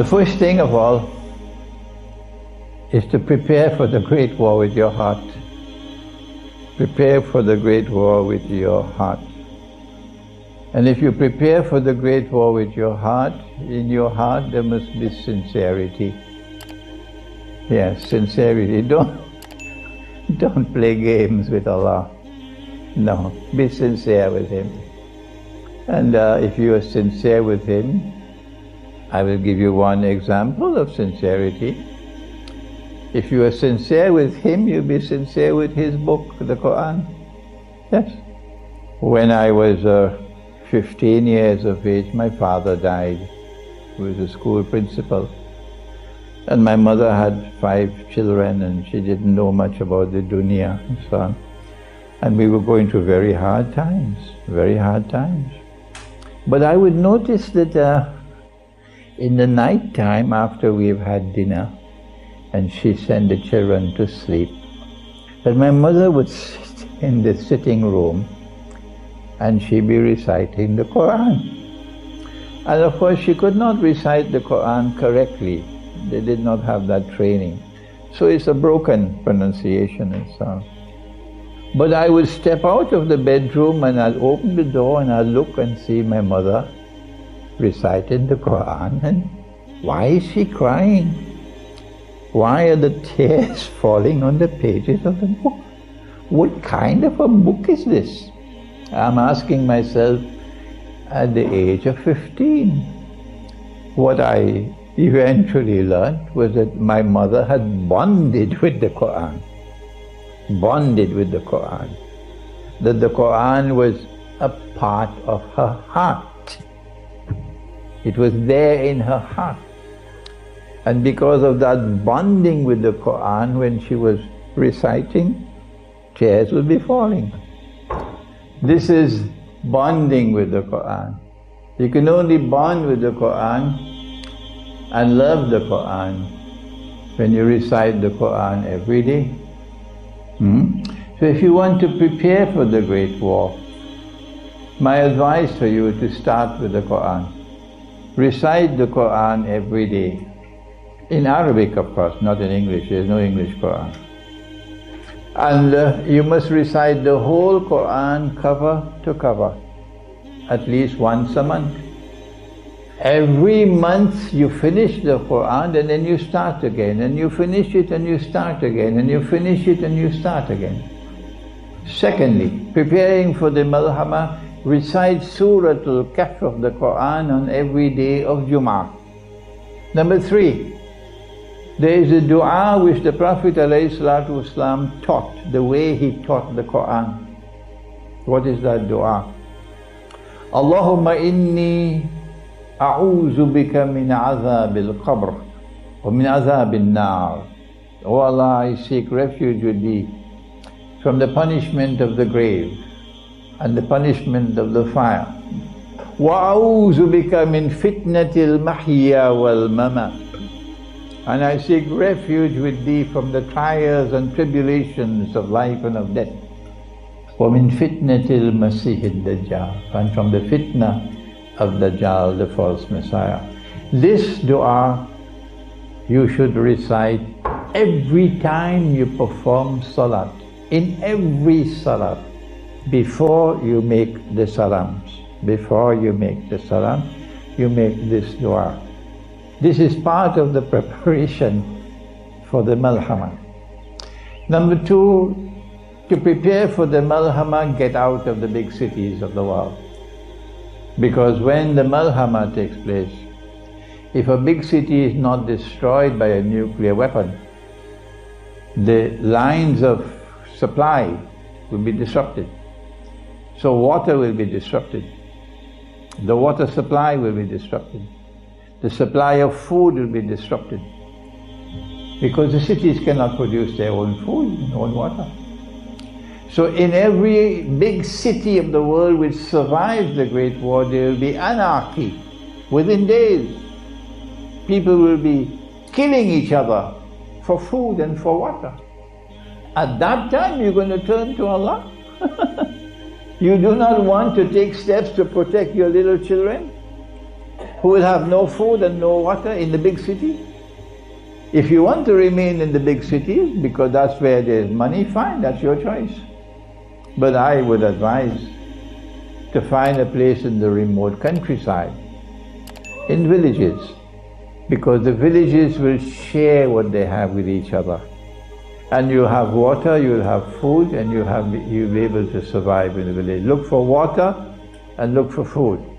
first thing of all is to prepare for the great war with your heart. Prepare for the great war with your heart. And if you prepare for the great war with your heart, in your heart there must be sincerity. Yes, sincerity. Don't play games with Allah. No, be sincere with Him. And if you are sincere with Him, I will give you one example of sincerity. If you are sincere with Him, you'll be sincere with His book, the Quran. Yes. When I was 15 years of age, my father died. He was a school principal. And my mother had 5 children, and she didn't know much about the dunya and so on. And we were going through very hard times. But I would notice that in the night time, after we've had dinner, and she sent the children to sleep, that my mother would sit in the sitting room and she'd be reciting the Quran. And of course she could not recite the Quran correctly. They did not have that training. So it's a broken pronunciation and so on. But I would step out of the bedroom and I'd open the door and I'd look and see my mother reciting the Quran. And why is she crying? Why are the tears falling on the pages of the book? What kind of a book is this? I'm asking myself at the age of 15. What I eventually learned was that my mother had bonded with the Quran. Bonded with the Quran. That the Quran was a part of her heart. It was there in her heart. And because of that bonding with the Quran, when she was reciting, tears would be falling. This is bonding with the Quran. You can only bond with the Quran and love the Quran when you recite the Quran every day. So if you want to prepare for the great war, my advice for you is to start with the Quran. Recite the Quran every day. In Arabic, of course, not in English. There is no English Quran. And you must recite the whole Quran cover to cover, at least once a month. Every month you finish the Quran and then you start again, and you finish it and you start again, and you finish it and you start again. Secondly, preparing for the Malhama, recite Suratul Kahf of the Quran on every day of Jum'ah. Number 3, there is a dua which the Prophet ﷺ taught, the way he taught the Quran. What is that dua? Allahumma inni a'udhu bika min azabil qabr wa min azabil nar. O Allah, I seek refuge with Thee from the punishment of the grave and the punishment of the fire. Wa a'udhu bika min fitnatil mahya wal mamat. And I seek refuge with Thee from the trials and tribulations of life and of death. وَمِن فِتْنَةِ الْمَسِيحِ الدَّجَّالِ. And from the fitna of Dajjal, the false Messiah. This dua you should recite every time you perform salat. In every salat, before you make the salams. Before you make the salam, you make this dua. This is part of the preparation for the Malhama. Number 2, to prepare for the Malhama, get out of the big cities of the world. Because when the Malhama takes place, if a big city is not destroyed by a nuclear weapon, the lines of supply will be disrupted. So water will be disrupted. The water supply will be disrupted. The supply of food will be disrupted, because the cities cannot produce their own food, their own water. So in every big city of the world which survives the Great War, there will be anarchy. Within days, people will be killing each other for food and for water. At that time, you're going to turn to Allah? You do not want to take steps to protect your little children? who will have no food and no water in the big city? If you want to remain in the big cities because that's where there's money, fine, that's your choice. But I would advise to find a place in the remote countryside, in villages, because the villages will share what they have with each other. And you'll have water, you'll have food, and you'll be able to survive in the village. Look for water and look for food.